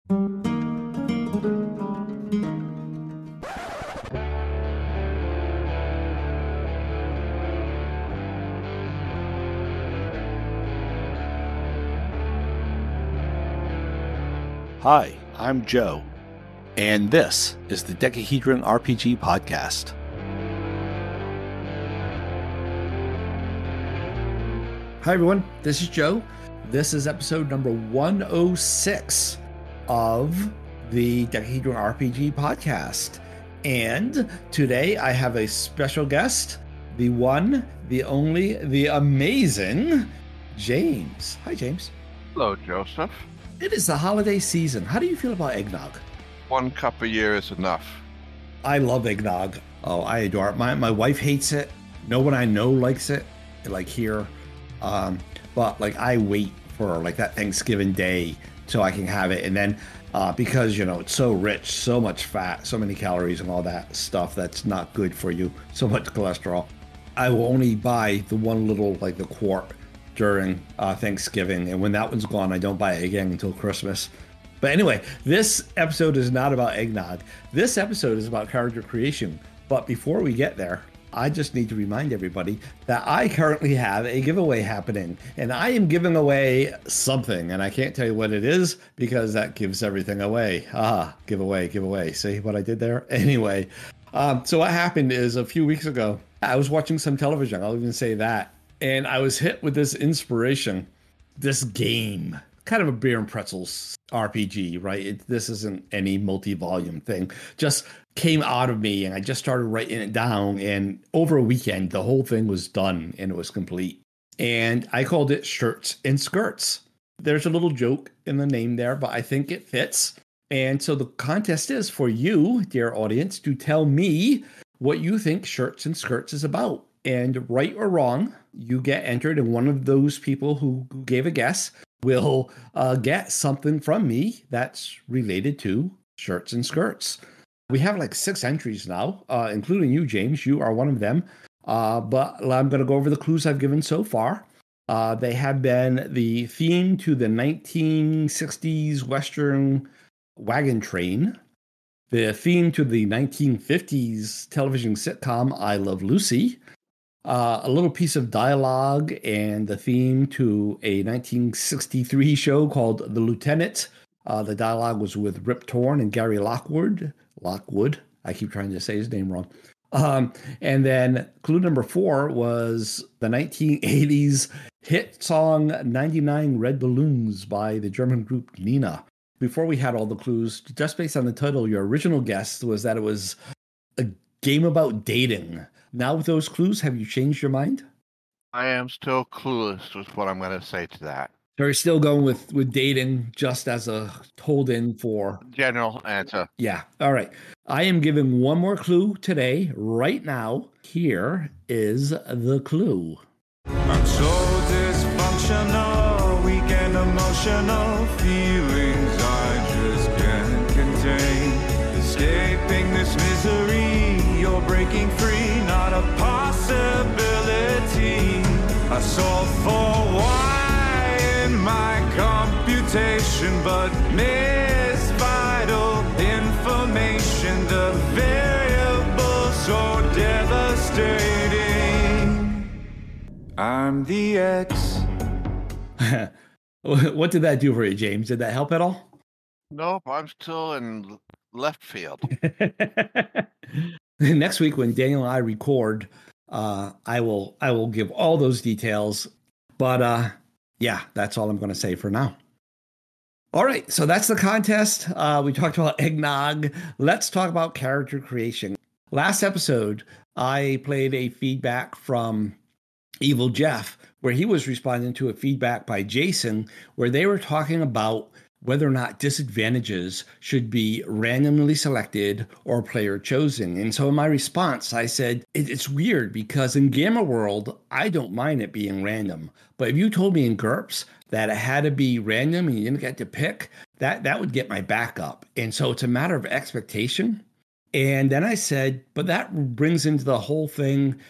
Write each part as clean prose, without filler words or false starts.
Hi, I'm Joe, and this is the Decahedron RPG Podcast. Hi everyone, this is Joe. This is episode number 106 of the Decahedron RPG Podcast. And today I have a special guest, the one, the only, the amazing James. Hi, James. Hello, Joseph. It is the holiday season. How do you feel about eggnog? 1 cup a year is enough. I love eggnog. Oh, I adore it. My wife hates it. No one I know likes it, like here. But like I wait for like that Thanksgiving day so I can have it. And then because, you know, it's so rich, so much fat, so many calories and all that stuff that's not good for you, so much cholesterol, I will only buy the one little, like the quart during Thanksgiving. And when that one's gone, I don't buy it again until Christmas. But anyway, this episode is not about eggnog. This episode is about character creation. But before we get there, I just need to remind everybody that I currently have a giveaway happening, and I am giving away something, and I can't tell you what it is because that gives everything away. Giveaway. See what I did there? Anyway, so what happened is a few weeks ago, I was watching some television. I'll even say that. And I was hit with this inspiration, this game, kind of a beer and pretzels RPG, right? This isn't any multi-volume thing. Just came out of me and I just started writing it down. And over a weekend, the whole thing was done and it was complete. And I called it Shirts and Skirts. There's a little joke in the name there, but I think it fits. And so the contest is for you, dear audience, to tell me what you think Shirts and Skirts is about. And right or wrong, you get entered, and one of those people who gave a guess will get something from me that's related to Shirts and Skirts. We have like 6 entries now, including you, James. You are one of them. But I'm going to go over the clues I've given so far. They have been the theme to the 1960s Western wagon train, the theme to the 1950s television sitcom I Love Lucy, a little piece of dialogue and the theme to a 1963 show called The Lieutenant. The dialogue was with Rip Torn and Gary Lockwood. I keep trying to say his name wrong. And then clue number 4 was the 1980s hit song 99 Red Balloons by the German group Nina. Before we had all the clues, just based on the title, your original guess was that it was a game about dating. Now with those clues, have you changed your mind? I am still clueless with what I'm going to say to that. So you're still going with dating just as a hold-in for... General answer. Yeah. All right. I am giving one more clue today, right now. Here is the clue. I'm so dysfunctional, weak and emotional, feelings I just can't contain. Escaping this misery, you're breaking free, not a possibility. I solve for why in my computation, but miss vital information. The variable so devastating. I'm the X. What did that do for you, James? Did that help at all? Nope, I'm still in left field. Next week when Daniel and I record, I will give all those details. But yeah, that's all I'm going to say for now. All right, so that's the contest. We talked about eggnog. Let's talk about character creation. Last episode, I played a feedback from Evil Jeff, where he was responding to a feedback by Jason, where they were talking about whether or not disadvantages should be randomly selected or player chosen. And so in my response, I said, it's weird because in Gamma World, I don't mind it being random. But if you told me in GURPS that it had to be random and you didn't get to pick, that would get my back up. And so it's a matter of expectation. And then I said, but that brings into the whole thing,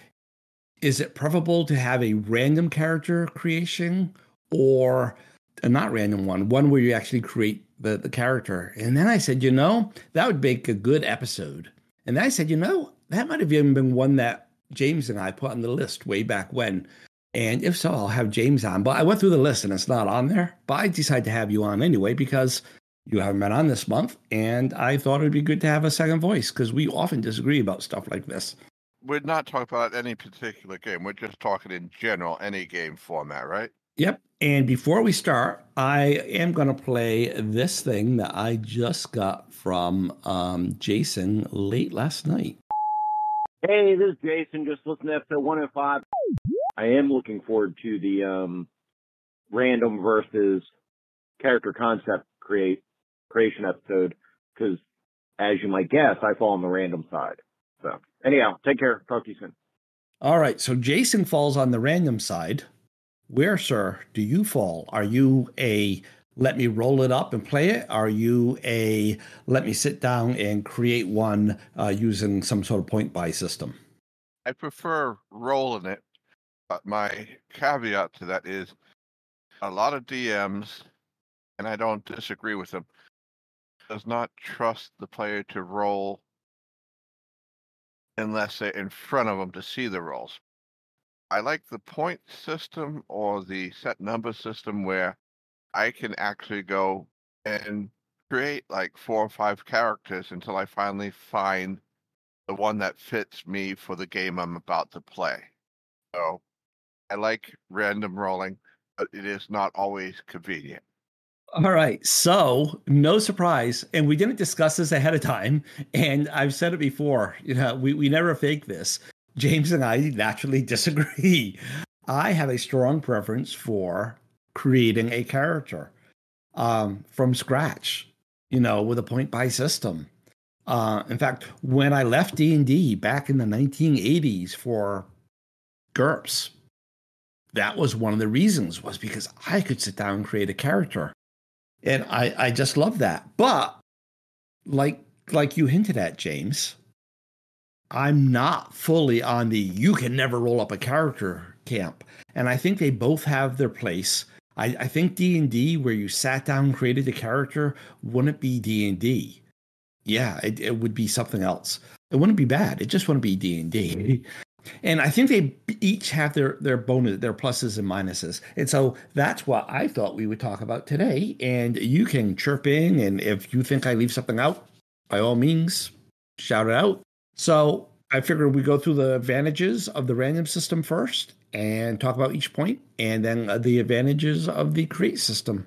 is it preferable to have a random character creation or a not random one where you actually create the character. And then I said, that would make a good episode. And then I said, that might have even been one that James and I put on the list way back when. And if so, I'll have James on. But I went through the list and it's not on there. But I decided to have you on anyway because you haven't been on this month. And I thought it'd be good to have a second voice because we often disagree about stuff like this. We're not talking about any particular game. We're just talking in general, any game format, right? Yep. And before we start, I am going to play this thing that I just got from Jason late last night. Hey, this is Jason. Just listened to episode 105. I am looking forward to the random versus character concept creation episode because, as you might guess, I fall on the random side. So, anyhow, take care. Talk to you soon. All right. So Jason falls on the random side. Where, sir, do you fall? Are you a let me roll it up and play it? Are you a let me sit down and create one using some sort of point buy system? I prefer rolling it, but my caveat to that is a lot of DMs, and I don't disagree with them, does not trust the player to roll unless they're in front of them to see the rolls. I like the point system or the set number system where I can actually go and create like 4 or 5 characters until I finally find the one that fits me for the game I'm about to play. So I like random rolling, but it is not always convenient. All right. So no surprise. And we didn't discuss this ahead of time. And I've said it before, we never fake this. James and I naturally disagree. I have a strong preference for creating a character from scratch, with a point buy system. In fact, when I left D&D back in the 1980s for GURPS, that was one of the reasons was because I could sit down and create a character. And I just love that. But like you hinted at, James, I'm not fully on the you can never roll up a character camp. And I think they both have their place. I think D&D, where you sat down and created a character, wouldn't be D&D. Yeah, it would be something else. It wouldn't be bad. It just wouldn't be D&D. And I think they each have their bonus, their pluses and minuses. And so that's what I thought we would talk about today. And you can chirp in. And if you think I leave something out, by all means, shout it out. So I figured we go through the advantages of the random system first and talk about each point, and then the advantages of the create system.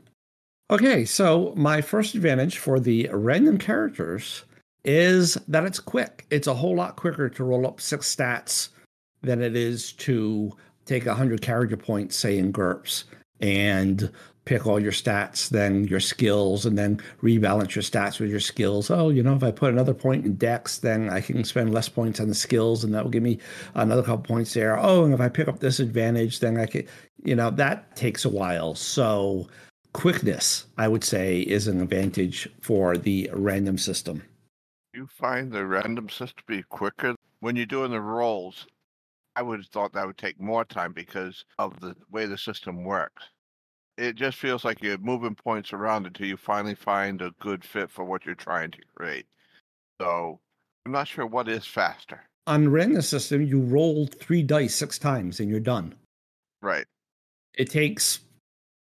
Okay, so my first advantage for the random characters is that it's quick. It's a whole lot quicker to roll up 6 stats than it is to take 100 character points, say in GURPS, and pick all your stats, then your skills, and then rebalance your stats with your skills. Oh, if I put another point in Dex, then I can spend less points on the skills, and that will give me another couple points there. Oh, and if I pick up this advantage, then I can, that takes a while. So quickness, I would say, is an advantage for the random system. You find the random system to be quicker when you're doing the rolls. I would have thought that would take more time because of the way the system works. It just feels like you're moving points around until you finally find a good fit for what you're trying to create. So I'm not sure what is faster. On the random system, you roll 3 dice 6 times and you're done. Right. It takes,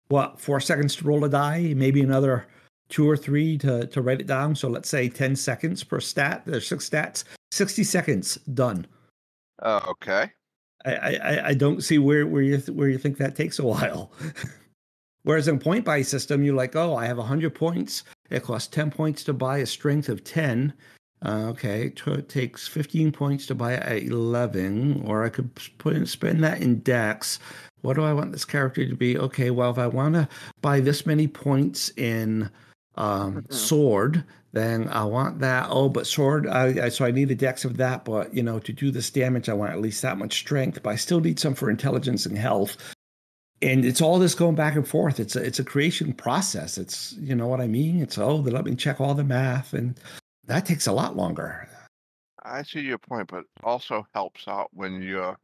4 seconds to roll a die, maybe another 2 or 3 to write it down. So let's say 10 seconds per stat. There's 6 stats, 60 seconds, done. Okay. I don't see where you think that takes a while. Whereas in point buy system, you're like, oh, I have 100 points. It costs 10 points to buy a strength of 10. Okay, it takes 15 points to buy a 11, or I could spend that in Dex. What do I want this character to be? Okay, well, if I want to buy this many points in sword, then I want that. Oh, but sword, so I need a Dex of that. But, to do this damage, I want at least that much strength. But I still need some for intelligence and health. And it's all this going back and forth. It's a creation process. It's, you know what I mean? It's, they let me check all the math. And that takes a lot longer. I see your point, but also helps out when you're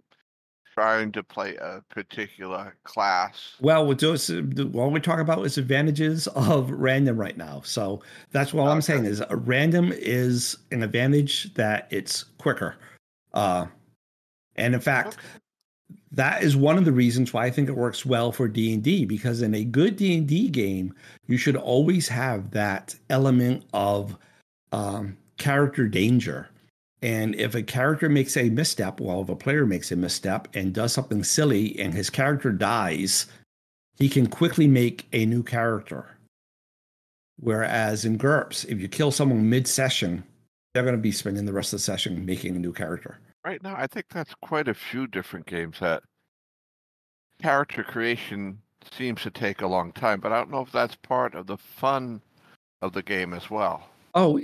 trying to play a particular class. Well, with those, all we're talking about is advantages of random right now. So that's what I'm saying is a random is an advantage that it's quicker. And in fact, that is one of the reasons why I think it works well for D&D, because in a good D&D game, you should always have that element of character danger. And if a character makes a misstep, well, if a player makes a misstep and does something silly and his character dies, he can quickly make a new character. Whereas in GURPS, if you kill someone mid-session, they're going to be spending the rest of the session making a new character. Right now, I think that's quite a few different games that character creation seems to take a long time, but I don't know if that's part of the fun of the game as well. Oh,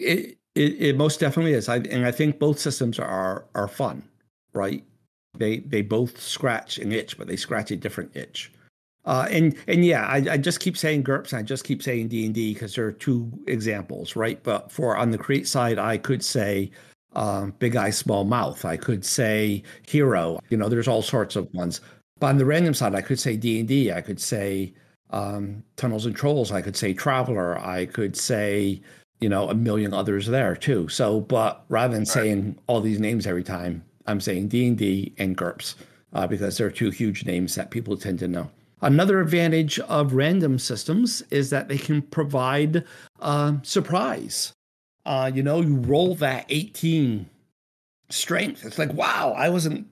it most definitely is. And I think both systems are fun, right? They both scratch an itch, but they scratch a different itch. And yeah, I just keep saying GURPS and I just keep saying D&D because there are two examples, right? But for on the create side, I could say Big Eye, Small Mouth. I could say Hero. There's all sorts of ones. But on the random side, I could say D&D. I could say Tunnels and Trolls. I could say Traveler. I could say, a million others there too. So, but rather than saying all these names every time, I'm saying D&D and GURPS because they're two huge names that people tend to know. Another advantage of random systems is that they can provide surprise. You roll that 18 strength. It's like, wow, I wasn't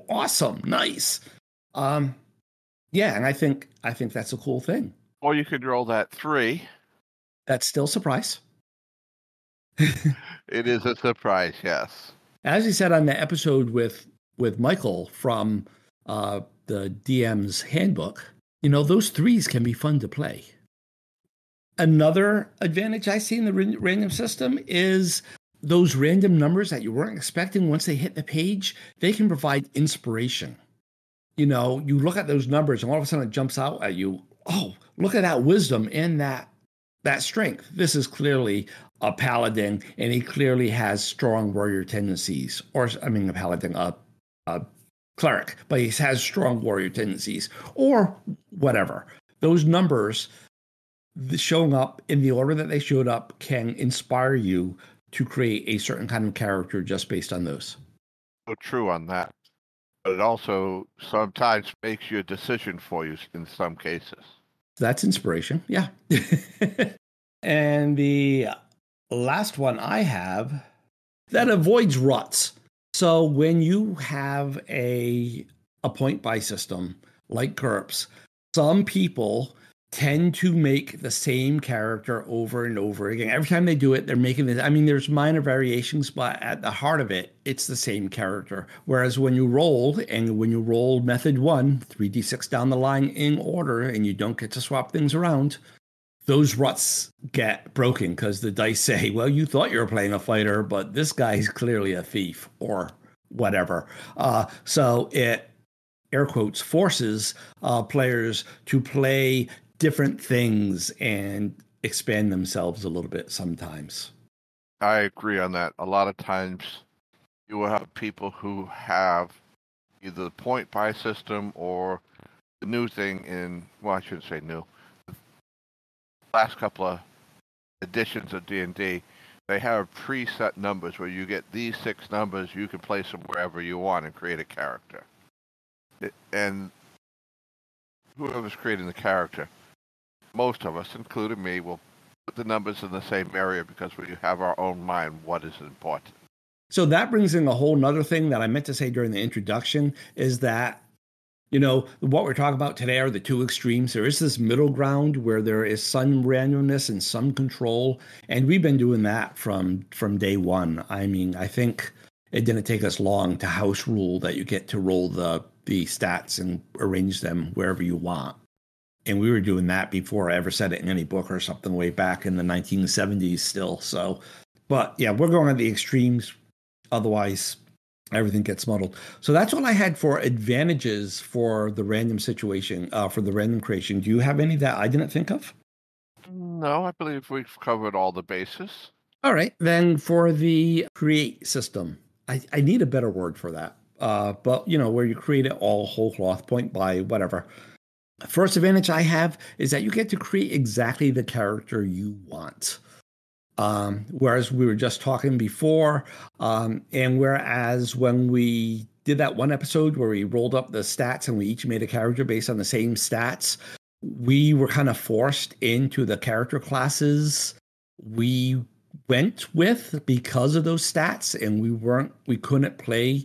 awesome, nice. Yeah, and I think that's a cool thing. Or you could roll that 3. That's still a surprise. It is a surprise, yes. As he said on the episode with Michael from the DM's handbook, those 3s can be fun to play. Another advantage I see in the random system is those random numbers that you weren't expecting. Once they hit the page, they can provide inspiration. You look at those numbers and all of a sudden it jumps out at you. Oh, look at that wisdom and that strength. This is clearly a paladin, and he clearly has strong warrior tendencies. Or, I mean, a paladin, a cleric, but he has strong warrior tendencies, or whatever. Those numbers showing up in the order that they showed up can inspire you to create a certain kind of character just based on those. So true on that. But it also sometimes makes your decision for you in some cases. That's inspiration, yeah. And the last one I have that avoids ruts. So when you have a point buy system like GURPS, some people tend to make the same character over and over again. Every time they do it, they're making it. I mean, there's minor variations, but at the heart of it, it's the same character. Whereas when you roll method 1, 3d6 down the line in order, and you don't get to swap things around, those ruts get broken because the dice say, well, you thought you were playing a fighter, but this guy's clearly a thief or whatever. So it, air quotes, forces players to play different things and expand themselves a little bit sometimes. I agree on that. A lot of times you will have people who have either the point buy system or the new thing I shouldn't say new. The last couple of editions of D&D, they have preset numbers where you get these 6 numbers, you can place them wherever you want and create a character. And whoever's creating the character, most of us, including me, will put the numbers in the same area because we have our own mind what is important. So that brings in a whole nother thing that I meant to say during the introduction is that, what we're talking about today are the two extremes. There is this middle ground where there is some randomness and some control. And we've been doing that from day one. I mean, I think it didn't take us long to house rule that you get to roll the stats and arrange them wherever you want. And we were doing that before I ever said it in any book or something way back in the 1970s still. So, but yeah, we're going at the extremes. Otherwise, everything gets muddled. So that's what I had for advantages for the random situation, for the random creation. Do you have any that I didn't think of? No, I believe we've covered all the bases. All right. Then for the create system, I need a better word for that. but where you create it all whole cloth, point by whatever. First advantage I have is that you get to create exactly the character you want. Whereas we were just talking before, and whereas when we did that one episode where we rolled up the stats and we each made a character based on the same stats, we were kind of forced into the character classes we went with because of those stats, and we couldn't play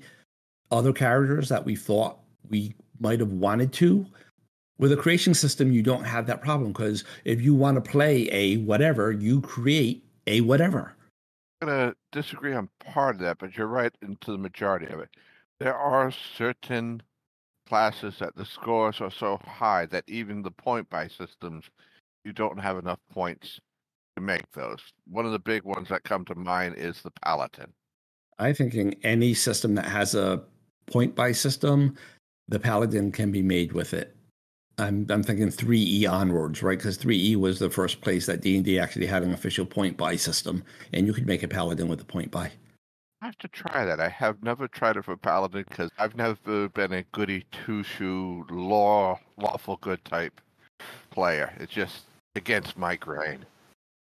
other characters that we thought we might have wanted to. With a creation system, you don't have that problem, because if you want to play a whatever, you create a whatever. I'm going to disagree on part of that, but you're right into the majority of it. There are certain classes that the scores are so high that even the point buy systems, you don't have enough points to make those. One of the big ones that come to mind is the Paladin. I think in any system that has a point buy system, the Paladin can be made with it. I'm thinking 3E onwards, right? Because 3E was the first place that D&D actually had an official point buy system, and you could make a Paladin with a point buy. I have to try that. I have never tried it for Paladin because I've never been a goody two-shoe lawful good type player. It's just against my grain.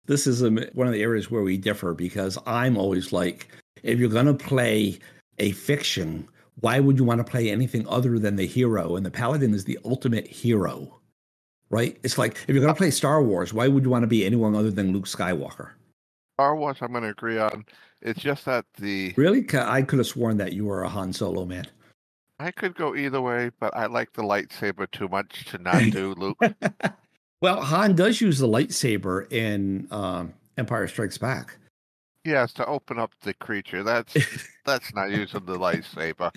This is one of the areas where we differ, because I'm always like, if you're going to play a fiction, why would you want to play anything other than the hero? And the Paladin is the ultimate hero, right? It's like, if you're going to play Star Wars, why would you want to be anyone other than Luke Skywalker? Star Wars, I'm going to agree on. It's just that Really? I could have sworn that you were a Han Solo man. I could go either way, but I like the lightsaber too much to not do Luke. Well, Han does use the lightsaber in Empire Strikes Back. Yes, to open up the creature. That's not using the lightsaber.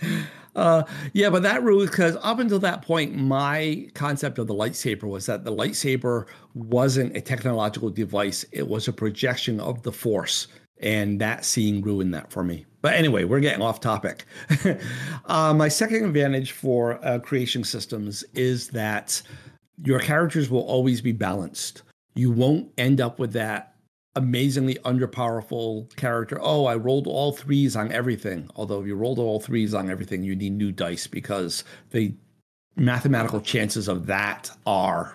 Yeah, but that rule, because up until that point, my concept of the lightsaber was that the lightsaber wasn't a technological device. It was a projection of the Force. And that scene ruined that for me. But anyway, we're getting off topic. My second advantage for creation systems is that your characters will always be balanced. You won't end up with that amazingly underpowerful character. Oh, I rolled all threes on everything. Although if you rolled all threes on everything, you need new dice, because the mathematical chances of that are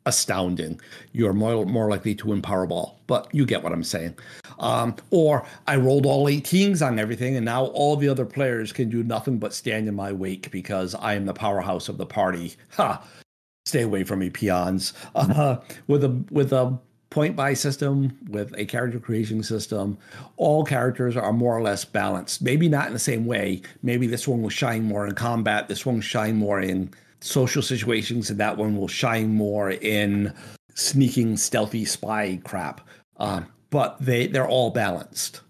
astounding. You're more likely to win Powerball, but you get what I'm saying. Or I rolled all 18s on everything, and now all the other players can do nothing but stand in my wake because I am the powerhouse of the party. Ha! Stay away from me, peons. With a point buy system, with a character creation system, all characters are more or less balanced. Maybe not in the same way. Maybe this one will shine more in combat. This one will shine more in social situations, and that one will shine more in sneaking, stealthy spy crap. But they're all balanced.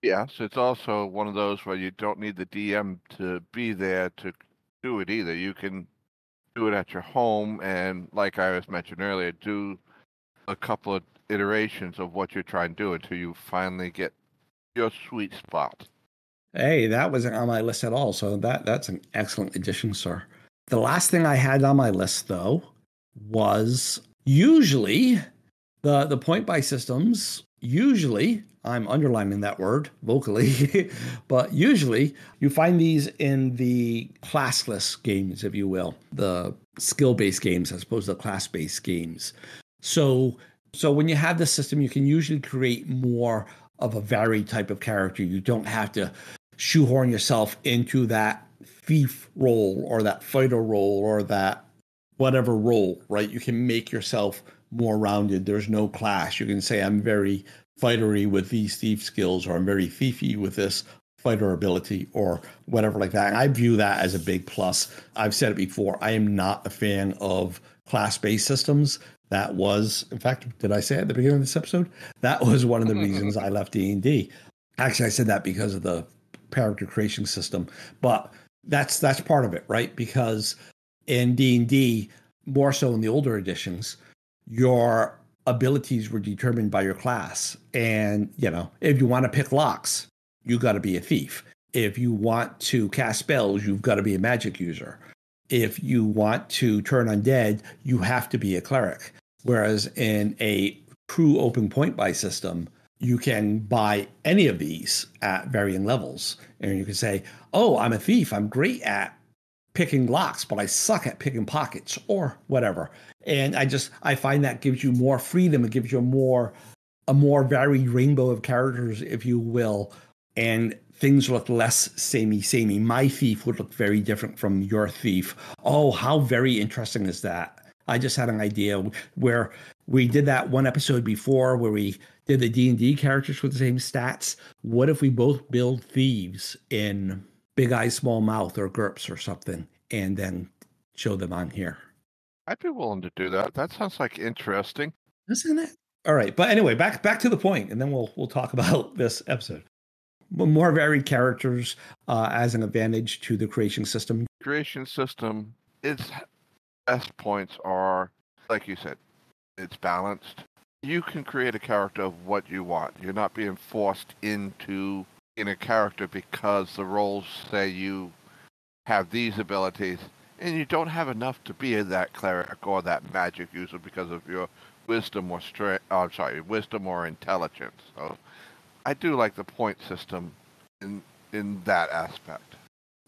Yes, it's also one of those where you don't need the DM to be there to do it either. You can do it at your home, and like I was mentioned earlier, do a couple of iterations of what you're trying to do until you finally get your sweet spot. Hey, that wasn't on my list at all, so that's an excellent addition, sir. The last thing I had on my list, though, was usually the point buy systems. Usually, I'm underlining that word vocally, but usually you find these in the classless games, if you will, the skill-based games as opposed to class-based games. So when you have this system, you can usually create more of a varied type of character. You don't have to shoehorn yourself into that thief role or that fighter role or that whatever role, right? You can make yourself more rounded. There's no clash. You can say, I'm very fightery with these thief skills, or I'm very thiefy with this fighter ability, or whatever like that. And I view that as a big plus. I've said it before. I am not a fan of class-based systems. That was, in fact, did I say at the beginning of this episode? That was one of the reasons I left D&D. Actually, I said that because of the character creation system, but that's part of it, right? Because in D&D, more so in the older editions, your abilities were determined by your class. And, if you want to pick locks, you got to be a thief. If you want to cast spells, you've got to be a magic user. If you want to turn undead, you have to be a cleric. Whereas in a true open point buy system, you can buy any of these at varying levels. And you can say, oh, I'm a thief. I'm great at picking locks, but I suck at picking pockets or whatever. And I find that gives you more freedom. It gives you a more varied rainbow of characters, if you will. And things look less samey. My thief would look very different from your thief. Oh, how very interesting is that? I just had an idea where we did that one episode before where we did the D&D characters with the same stats. What if we both build thieves in Big Eye, Small Mouth or GURPS or something, and then show them on here? I'd be willing to do that. That sounds like interesting. Isn't it? All right. But anyway, back to the point, and then we'll talk about this episode. More varied characters as an advantage to the creation system. Creation system, its best points are, like you said, it's balanced. You can create a character of what you want. You're not being forced into in a character because the roles say you have these abilities, and you don't have enough to be that cleric or that magic user because of your wisdom or wisdom or intelligence. So I do like the point system in that aspect.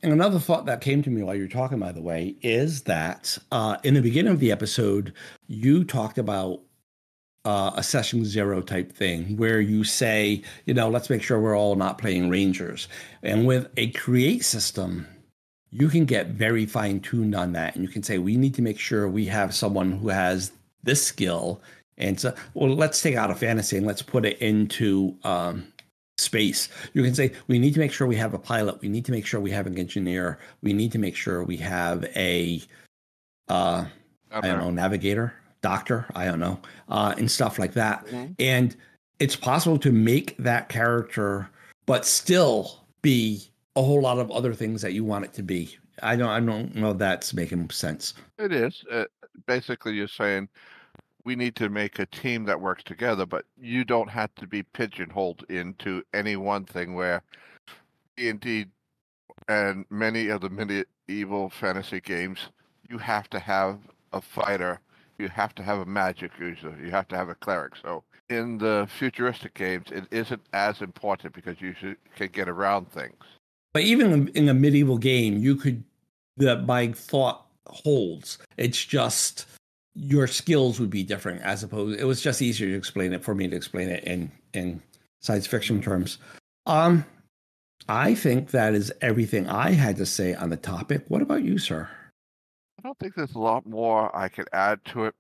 And another thought that came to me while you're talking, by the way, is that in the beginning of the episode, you talked about a session zero type thing where you say, let's make sure we're all not playing Rangers. And with a create system, you can get very fine tuned on that. And you can say, we need to make sure we have someone who has this skill. And so, well, let's take out a fantasy and let's put it into space. You can say, we need to make sure we have a pilot. We need to make sure we have an engineer. We need to make sure we have a, navigator, doctor, I don't know, and stuff like that. Mm-hmm. And it's possible to make that character, but still be a whole lot of other things that you want it to be. I don't know if that's making sense. It is. Basically, you're saying we need to make a team that works together, but you don't have to be pigeonholed into any one thing where D&D and many of the medieval fantasy games, you have to have a fighter, you have to have a magic user, you have to have a cleric. So in the futuristic games, it isn't as important because you can get around things. But even in a medieval game, my thought holds. It's just your skills would be different as opposed. It was just easier to explain it for me to explain it in science fiction terms. I think that is everything I had to say on the topic. What about you, sir? I don't think there's a lot more I could add to it.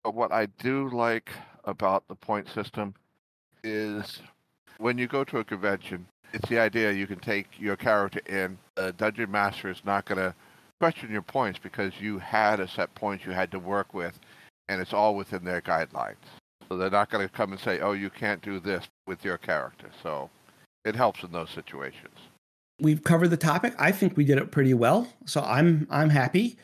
But what I do like about the point system is when you go to a convention, it's the idea you can take your character in. The dungeon master is not going to question your points because you had a set points you had to work with, and it's all within their guidelines. So they're not going to come and say, oh, you can't do this with your character. So it helps in those situations. We've covered the topic. I think we did it pretty well. So I'm happy.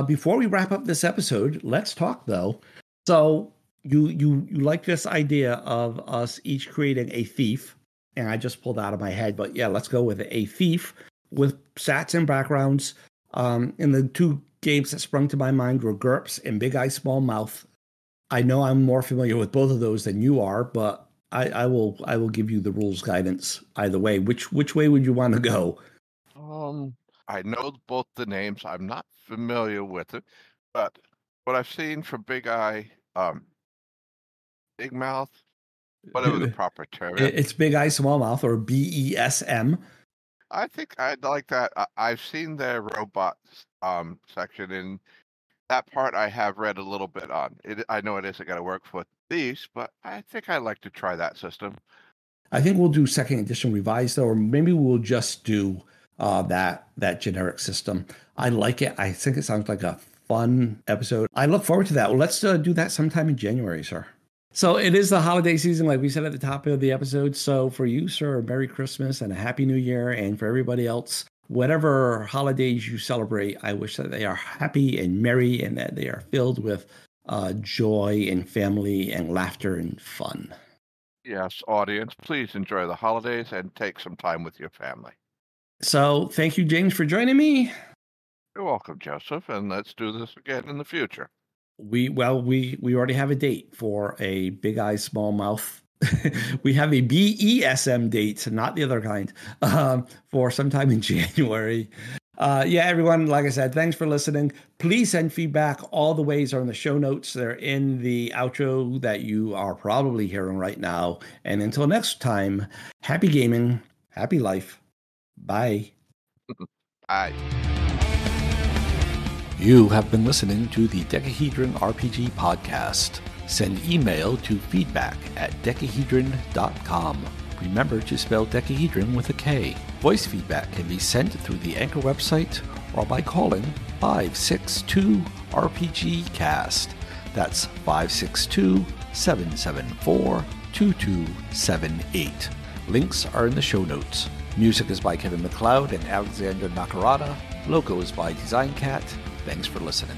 Before we wrap up this episode, let's talk though. So you like this idea of us each creating a thief, and I just pulled out of my head, but yeah, let's go with a thief with stats and backgrounds. In the two games that sprung to my mind were GURPS and Big Eye, Small Mouth. I know I'm more familiar with both of those than you are, but I will give you the rules guidance either way. Which way would you want to go? I know both the names. I'm not familiar with it, but what I've seen from Big Eye, Big Mouth, whatever the proper term is. It's Big Eye, Small Mouth, or BESM. I think I'd like that. I've seen their robots section, and that part I have read a little bit on. I know it isn't going to work for these, but I think I'd like to try that system. I think we'll do second edition revised, or maybe we'll just do that generic system. I like it. I think it sounds like a fun episode. I look forward to that. Well, let's do that sometime in January, sir. So it is the holiday season, like we said at the top of the episode. So for you, sir, Merry Christmas and a Happy New Year. And for everybody else, whatever holidays you celebrate, I wish that they are happy and merry and that they are filled with joy and family and laughter and fun. Yes, audience, please enjoy the holidays and take some time with your family. So thank you, James, for joining me. You're welcome, Joseph, and let's do this again in the future. We already have a date for a Big Eye, Small Mouth We have a BESM date, not the other kind, for sometime in January. Yeah, everyone, like I said, thanks for listening. Please send feedback. All the ways are in the show notes. They're in the outro that you are probably hearing right now. And until next time, happy gaming, happy life. Bye. Bye. You have been listening to the Decahedron RPG podcast. Send email to feedback@decahedron.com. Remember to spell Decahedron with a K. Voice feedback can be sent through the Anchor website or by calling 562-RPG-CAST. That's 562-774-2278. Links are in the show notes. Music is by Kevin MacLeod and Alexander Nakarada. Logo is by Design Cat. Thanks for listening.